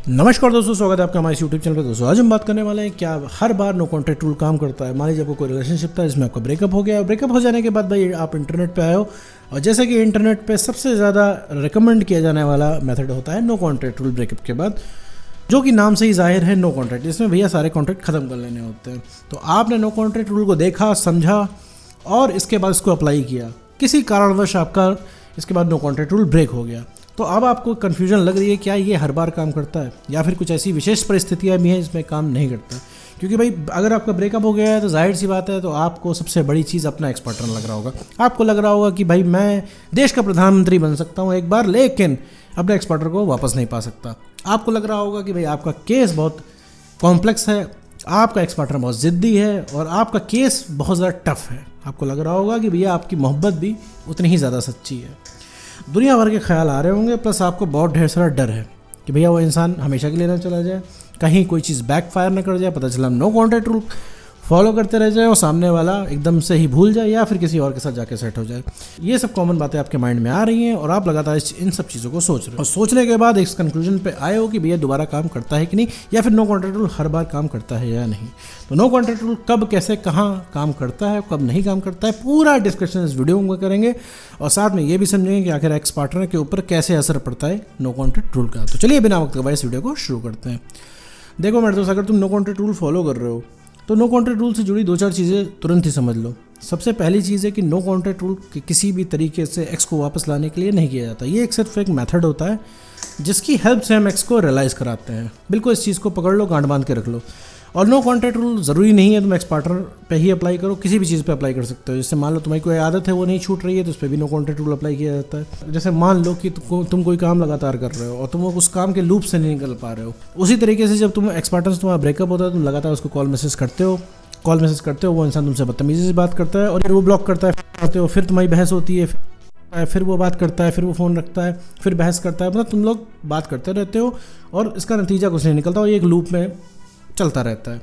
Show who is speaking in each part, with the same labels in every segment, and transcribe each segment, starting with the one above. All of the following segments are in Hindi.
Speaker 1: नमस्कार दोस्तों, स्वागत है आपका हमारे यूट्यूब चैनल पर। दोस्तों आज हम बात करने वाले हैं क्या हर बार नो कॉन्टैक्ट रूल काम करता है। मान लीजिए आपको कोई रिलेशनशिप था, इसमें आपका ब्रेकअप हो गया। ब्रेकअप हो जाने के बाद भाई आप इंटरनेट पे आए हो, और जैसे कि इंटरनेट पे सबसे ज़्यादा रिकमेंड किया जाने वाला मेथड होता है नो कॉन्टैक्ट रूल ब्रेकअप के बाद, जो कि नाम से ही जाहिर है नो कॉन्टैक्ट। इसमें भैया सारे कॉन्टैक्ट ख़त्म कर लेने होते हैं। तो आपने नो कॉन्टैक्ट रूल को देखा, समझा और इसके बाद इसको अप्लाई किया। किसी कारणवश आपका इसके बाद नो कॉन्टैक्ट रूल ब्रेक हो गया, तो अब आपको कन्फ्यूजन लग रही है क्या ये हर बार काम करता है या फिर कुछ ऐसी विशेष परिस्थितियां भी हैं इसमें काम नहीं करता। क्योंकि भाई अगर आपका ब्रेकअप हो गया है तो जाहिर सी बात है, तो आपको सबसे बड़ी चीज़ अपना एक्स पार्टनर लग रहा होगा। आपको लग रहा होगा कि भाई मैं देश का प्रधानमंत्री बन सकता हूँ एक बार, लेकिन अपने एक्स पार्टनर को वापस नहीं पा सकता। आपको लग रहा होगा कि भाई आपका केस बहुत कॉम्प्लेक्स है, आपका एक्स पार्टनर बहुत ज़िद्दी है और आपका केस बहुत ज़्यादा टफ है। आपको लग रहा होगा कि भैया आपकी मोहब्बत भी उतनी ही ज़्यादा सच्ची है। दुनिया भर के ख्याल आ रहे होंगे, प्लस आपको बहुत ढेर सारा डर है कि भैया वो इंसान हमेशा के लिए ना चला जाए, कहीं कोई चीज़ बैकफायर ना कर जाए, पता चला हम नो कॉन्टैक्ट रूल फॉलो करते रह जाए और सामने वाला एकदम से ही भूल जाए या फिर किसी और के साथ जाके सेट हो जाए। ये सब कॉमन बातें आपके माइंड में आ रही हैं और आप लगातार इन सब चीज़ों को सोच रहे हो, और सोचने के बाद इस कंक्लूजन पे आए हो कि भैया दोबारा काम करता है कि नहीं, या फिर नो कॉन्टैक्ट रूल हर बार काम करता है या नहीं। तो नो कॉन्टैक्ट रूल कब, कैसे, कहाँ काम करता है, कब नहीं काम करता है, पूरा डिस्कशन इस वीडियो में करेंगे और साथ में ये भी समझेंगे कि आखिर एक्स पार्टनर के ऊपर कैसे असर पड़ता है नो कॉन्टैक्ट रूल का। तो चलिए बिना वक्त गवाए इस वीडियो को शुरू करते हैं। देखो मेरे दोस्त, अगर तुम नो कॉन्टैक्ट रूल फॉलो कर रहे हो तो नो कॉन्टैक्ट रूल से जुड़ी दो चार चीज़ें तुरंत ही समझ लो। सबसे पहली चीज़ है कि नो कॉन्टैक्ट रूल किसी भी तरीके से एक्स को वापस लाने के लिए नहीं किया जाता। ये सिर्फ एक मेथड होता है जिसकी हेल्प से हम एक्स को रियलाइज़ कराते हैं। बिल्कुल इस चीज़ को पकड़ लो, गांठ बांध के रख लो। और नो कॉन्टैक्ट रूल ज़रूरी नहीं है तुम एक्स पार्टनर पे ही अप्लाई करो, किसी भी चीज़ पे अप्लाई कर सकते हो। जैसे मान लो तुम्हारी कोई आदत है वो नहीं छूट रही है, तो उस पर भी नो कॉन्टैक्ट रूल अप्लाई किया जाता है। जैसे मान लो कि तुम कोई काम लगातार कर रहे हो और तुम उस काम के लूप से नहीं निकल पा रहे हो, उसी तरीके से जब तुम एक्स पार्टनर से तुम्हारा ब्रेकअप होता है, तुम लगातार उसको कॉल मैसेज करते हो, वो इंसान तुमसे बदतमीजी से बात करता है और फिर वो ब्लॉक करता है, फिर तुम्हारी बहस होती है, फिर वो बात करता है, फिर वो फ़ोन रखता है, फिर बहस करता है। मतलब तुम लोग बात करते रहते हो और इसका नतीजा कुछ नहीं निकलता और ये एक लूप में चलता रहता है।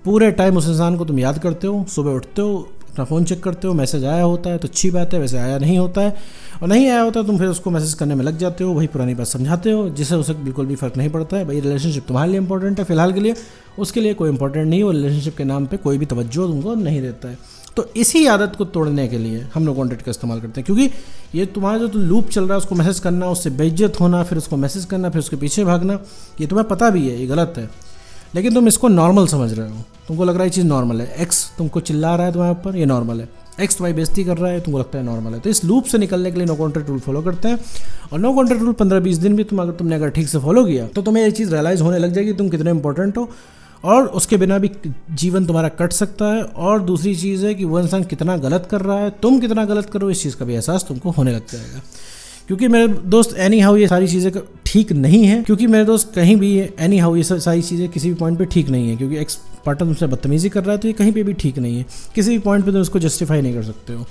Speaker 1: पूरे टाइम उस इंसान को तुम याद करते हो, सुबह उठते हो, अपना फ़ोन चेक करते हो, मैसेज आया होता है तो अच्छी बात है, वैसे आया नहीं होता है और नहीं आया होता तुम फिर उसको मैसेज करने में लग जाते हो, वही पुरानी बात समझाते हो, जिससे उसे बिल्कुल भी फ़र्क नहीं पड़ता है। भाई रिलेशनशिप तुम्हारे लिए इंपॉर्टेंट है फिलहाल के लिए, उसके लिए कोई इंपॉर्टेंट नहीं है, वो रिलेशनशिप के नाम पे कोई भी तवज्जो तुमको नहीं देता है। तो इसी आदत को तोड़ने के लिए हम नो कॉन्टैक्ट का इस्तेमाल करते हैं, क्योंकि ये तुम्हारा जो लूप चल रहा है उसको मैसेज करना, उससे बेइज्जत होना, फिर उसको मैसेज करना, फिर उसके पीछे भागना, ये तुम्हें पता भी है ये गलत है, लेकिन तुम इसको नॉर्मल समझ रहे हो। तुमको लग रहा है ये चीज़ नॉर्मल है, एक्स तुमको चिल्ला रहा है तुम्हारे ऊपर, ये नॉर्मल है, एक्स तुम्हारी बेइज्जती कर रहा है, तुमको लगता है नॉर्मल है। तो इस लूप से निकलने के लिए नो कॉन्टैक्ट रूल फॉलो करते हैं। और नो कॉन्टैक्ट रूल 15-20 दिन भी तुमने अगर ठीक से फॉलो किया तो तुम्हें ये चीज़ रियलाइज़ होने लग जाएगी तुम कितने इंपॉर्टेंट हो, और उसके बिना भी जीवन तुम्हारा कट सकता है। और दूसरी चीज़ है कि वो इंसान कितना गलत कर रहा है, तुम कितना गलत करो, इस चीज़ का भी एहसास तुमको होने लग जाएगा। क्योंकि मेरे दोस्त एनी हाउ ये सारी चीज़ें ठीक नहीं है, क्योंकि मेरे दोस्त कहीं भी एनी हाउ ये सारी चीज़ें किसी भी पॉइंट पे ठीक नहीं है। क्योंकि एक्स पार्टनर तुमसे बदतमीजी कर रहा है तो ये कहीं पे भी ठीक नहीं है, किसी भी पॉइंट पे तुम उसको जस्टिफाई नहीं कर सकते हो।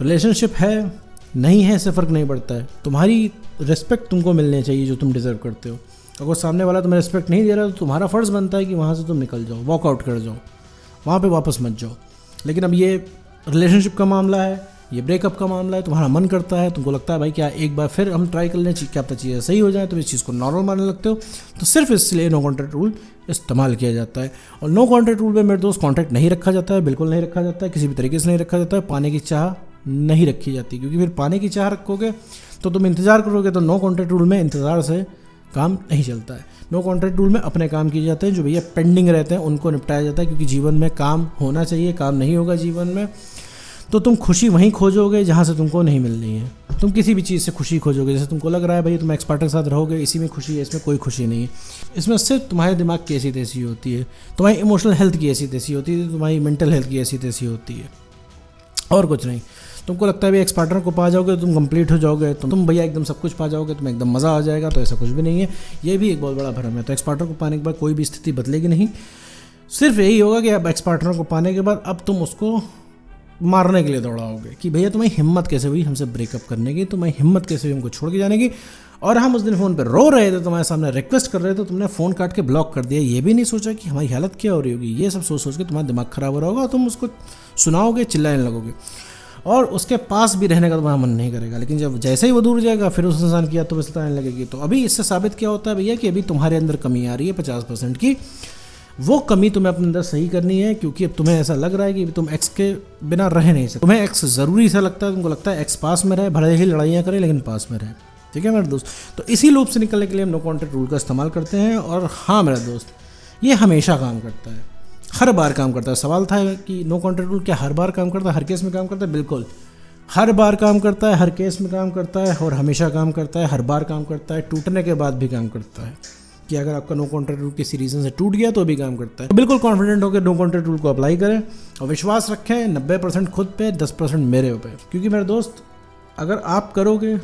Speaker 1: रिलेशनशिप है नहीं है इससे फ़र्क नहीं पड़ता है, तुम्हारी रिस्पेक्ट तुमको मिलनी चाहिए जो तुम डिज़र्व करते हो। अगर सामने वाला तुम्हें रिस्पेक्ट नहीं दे रहा तो तुम्हारा फ़र्ज़ बनता है कि वहाँ से तुम निकल जाओ, वॉकआउट कर जाओ, वहाँ पे वापस मत जाओ। लेकिन अब ये रिलेशनशिप का मामला है, ये ब्रेकअप का मामला है, तुम्हारा मन करता है, तुमको लगता है भाई क्या एक बार फिर हम ट्राई कर लें, क्या पता चीज़ें सही हो जाए, तुम इस चीज़ को नॉर्मल मानने लगते हो, तो सिर्फ इसलिए नो कॉन्टैक्ट रूल इस्तेमाल किया जाता है। और नो कॉन्टैक्ट रूल में मेरे दोस्त कॉन्टैक्ट नहीं रखा जाता है, बिल्कुल नहीं रखा जाता है, किसी भी तरीके से नहीं रखा जाता है। पाने की चाह नहीं रखी जाती, क्योंकि फिर पाने की चाह रखोगे तो तुम इंतज़ार करोगे, तो नो कॉन्टैक्ट रूल में इंतज़ार से काम नहीं चलता है। नो कॉन्टैक्ट रूल में अपने काम किए जाते हैं, जो भैया पेंडिंग रहते हैं उनको निपटाया जाता है, क्योंकि जीवन में काम होना चाहिए। काम नहीं होगा जीवन में तो तुम खुशी वहीं खोजोगे जहाँ से तुमको नहीं मिलनी है। तुम किसी भी चीज़ से खुशी खोजोगे, जैसे तुमको लग रहा है भाई तुम एक्स पार्टनर के साथ रहोगे, इसी में खुशी है, इसमें कोई खुशी नहीं है। इसमें सिर्फ तुम्हारे दिमाग की ऐसी तैसी होती है, तुम्हारी इमोशनल हेल्थ की ऐसी तैसी होती है, तुम्हारी मेंटल हेल्थ की ऐसी तैसी होती है, और कुछ नहीं। तुमको लगता है भाई एक्स पार्टनर को पा जाओगे तो तुम कंप्लीट हो जाओगे, तुम भैया एकदम सब कुछ पा जाओगे, तुम्हें एकदम मज़ा आ जाएगा, तो ऐसा कुछ भी नहीं है। ये भी एक बहुत बड़ा भ्रम है। तो एक्स पार्टनर को पाने के बाद कोई भी स्थिति बदलेगी नहीं, सिर्फ यही होगा कि अब एक्स पार्टनर को पाने के बाद अब तुम उसको मारने के लिए दौड़ाओगे कि भैया तुम्हें हिम्मत कैसे हुई हमसे ब्रेकअप करने की, तुम्हें हिम्मत कैसे हुई हमको छोड़ के जाने की। और हम उस दिन फ़ोन पे रो रहे थे, तुम्हारे सामने रिक्वेस्ट कर रहे थे, तुमने फ़ोन काट के ब्लॉक कर दिया। ये भी नहीं सोचा कि हमारी हालत क्या हो रही होगी। ये सब सोच सोच के तुम्हारा दिमाग ख़राब हो रहा होगा और तुम उसको सुनाओगे, चिल्लाने लगोगे। और उसके पास भी रहने का तुम्हारा मन नहीं करेगा। लेकिन जब जैसे ही वो दूर जाएगा फिर उस इंसान की याद तुम्हें सताने लगेगी। तो अभी इससे साबित क्या होता है भैया कि अभी तुम्हारे अंदर कमी आ रही है 50% की। वो कमी तुम्हें अपने अंदर सही करनी है, क्योंकि अब तुम्हें ऐसा लग रहा है कि तुम एक्स के बिना रह नहीं सकते। तुम्हें एक्स ज़रूरी सा लगता है, तुमको लगता है एक्स पास में रहे, भले ही लड़ाइयाँ करे लेकिन पास में रहे। ठीक है मेरे दोस्त, तो इसी लूप से निकलने के लिए हम नो कॉन्टैक्ट रूल का इस्तेमाल करते हैं। और हाँ मेरा दोस्त, ये हमेशा काम करता है, हर बार काम करता है। सवाल था कि नो कॉन्टैक्ट रूल क्या हर बार काम करता है, हर केस में काम करता है? बिल्कुल, हर बार काम करता है, हर केस में काम करता है और हमेशा काम करता है, हर बार काम करता है, टूटने के बाद भी काम करता है। कि अगर आपका नो कॉन्टैक्ट रूल किसी रीज़न से टूट गया तो भी काम करता है। तो बिल्कुल कॉन्फिडेंट होकर नो कॉन्टैक्ट रूल को अप्लाई करें और विश्वास रखें 90% खुद पे, 10% मेरे पे। क्योंकि मेरे दोस्त, अगर आप करोगे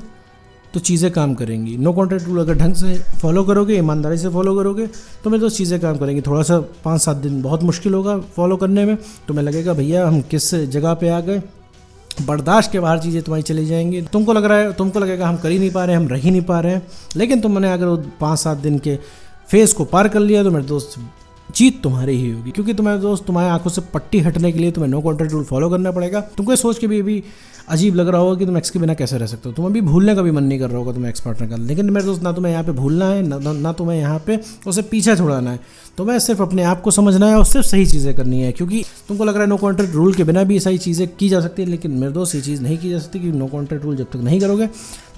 Speaker 1: तो चीज़ें काम करेंगी। नो कॉन्टैक्ट रूल अगर ढंग से फॉलो करोगे, ईमानदारी से फॉलो करोगे, तो मेरे दोस्त चीज़ें काम करेंगी। थोड़ा सा 5-7 दिन बहुत मुश्किल होगा फॉलो करने में, तुम्हें लगेगा भैया हम किस जगह पे आ गए, बर्दाश्त के बाहर चीज़ें तुम्हारी चली जाएंगी। तुमको लगेगा हम कर ही नहीं पा रहे हैं, हम रह ही नहीं पा रहे हैं। लेकिन तुमने अगर 5-7 दिन के फेस को पार कर लिया तो मेरे दोस्त जीत तुम्हारी ही होगी। क्योंकि तुम्हारे दोस्त, तुम्हारी आंखों से पट्टी हटने के लिए तुम्हें नो कॉन्टैक्ट रूल फॉलो करना पड़ेगा। तुमको ये सोच के भी अजीब लग रहा होगा कि तुम एक्स के बिना कैसे रह सकते हो। तुम्हें भी भूलने का भी मन नहीं कर रहा होगा तुम्हें एक्स पार्टनर का। लेकिन मेरे दोस्त, ना तुम्हें यहाँ पे भूलना है, ना तुम्हें यहाँ पे उसे पीछे छुड़ाना है। तुम्हें सिर्फ अपने आप को समझना है और सिर्फ सही चीज़ें करनी है। क्योंकि तुमको लग रहा है नो कॉन्टैक्ट रूल के बिना भी सही चीज़ें की जा सकती है, लेकिन मेरे दोस्त ये चीज़ नहीं की जा सकती। क्योंकि नो कॉन्टैक्ट रूल जब तक नहीं करोगे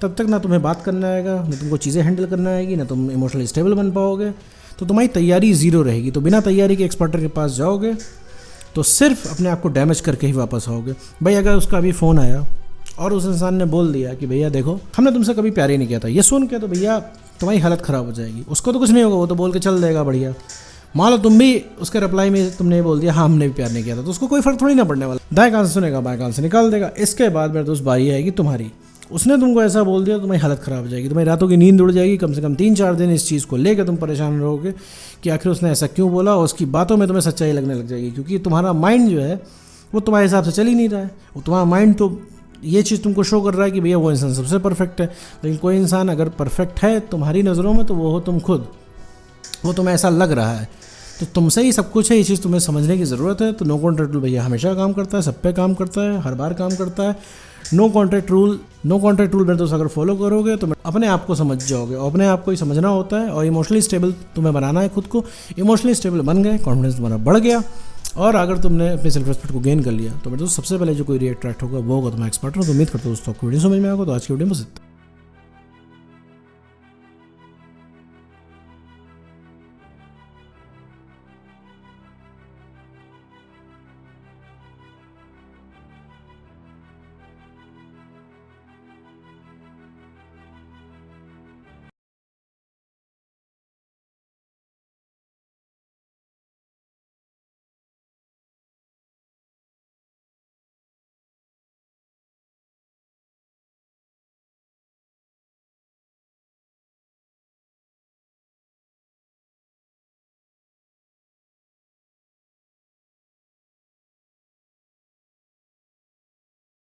Speaker 1: तब तक ना तुम्हें बात करना आएगा, ना तुमको चीज़ें हैंडल करना आएगी, ना तुम इमोशनली स्टेबल बन पाओगे। तो तुम्हारी तैयारी ज़ीरो रहेगी। तो बिना तैयारी के एक्सपर्टर के पास जाओगे तो सिर्फ अपने आप को डैमेज करके ही वापस आओगे। भाई अगर उसका अभी फ़ोन आया और उस इंसान ने बोल दिया कि भैया देखो हमने तुमसे कभी प्यार ही नहीं किया था, ये सुन के तो भैया तुम्हारी हालत ख़राब हो जाएगी। उसको तो कुछ नहीं होगा, वो तो बोल के चल देगा बढ़िया। मान लो तुम भी उसके रिप्लाई में तुमने ये बोल दिया हाँ हमने भी प्यार नहीं किया था, तो उसको कोई फ़र्क थोड़ी ना पड़ने वाला। दाएं कान से सुनेगा, बाएं कान से निकाल देगा। इसके बाद मेरे दोस्त बारी आएगी तुम्हारी। उसने तुमको ऐसा बोल दिया, तुम्हारी हालत ख़राब हो जाएगी, तुम्हारी रातों की नींद उड़ जाएगी। कम से कम 3-4 दिन इस चीज़ को लेकर तुम परेशान रहोगे कि आखिर उसने ऐसा क्यों बोला, और उसकी बातों में तुम्हें सच्चाई लगने लग जाएगी। क्योंकि तुम्हारा माइंड जो है वो तुम्हारे हिसाब से चल ही नहीं रहा है। वो तुम्हारा माइंड तो ये चीज़ तुमको शो कर रहा है कि भैया वो इंसान सबसे परफेक्ट है। लेकिन कोई इंसान अगर परफेक्ट है तुम्हारी नज़रों में तो वो हो तुम खुद। वो तुम्हें ऐसा लग रहा है, तो तुमसे ही सब कुछ है। ये चीज़ तुम्हें समझने की ज़रूरत है। तो नो कॉन्टैक्ट रूल भैया हमेशा काम करता है, सब पे काम करता है, हर बार काम करता है। नो कॉन्टैक्ट रूल मेरे दोस्त अगर फॉलो करोगे तो अपने आप को समझ जाओगे। और अपने आप को ही समझना होता है और इमोशनली स्टेबल तुम्हें बनाना है खुद को। इमोशनली स्टेबल बन गए, कॉन्फिडेंस तुम्हारा बढ़ गया, और अगर तुमने अपने सेल्फ रिस्पेक्ट को गेन कर लिया तो मेरे दोस्त सबसे पहले जो कोई रिएक्ट होगा वो होगा तुम्हारा एक्सपर्ट। तो उम्मीद करता हूँ दोस्तों आपको वीडियो समझ में आएगा। तो आज की वीडियो में बस इतना।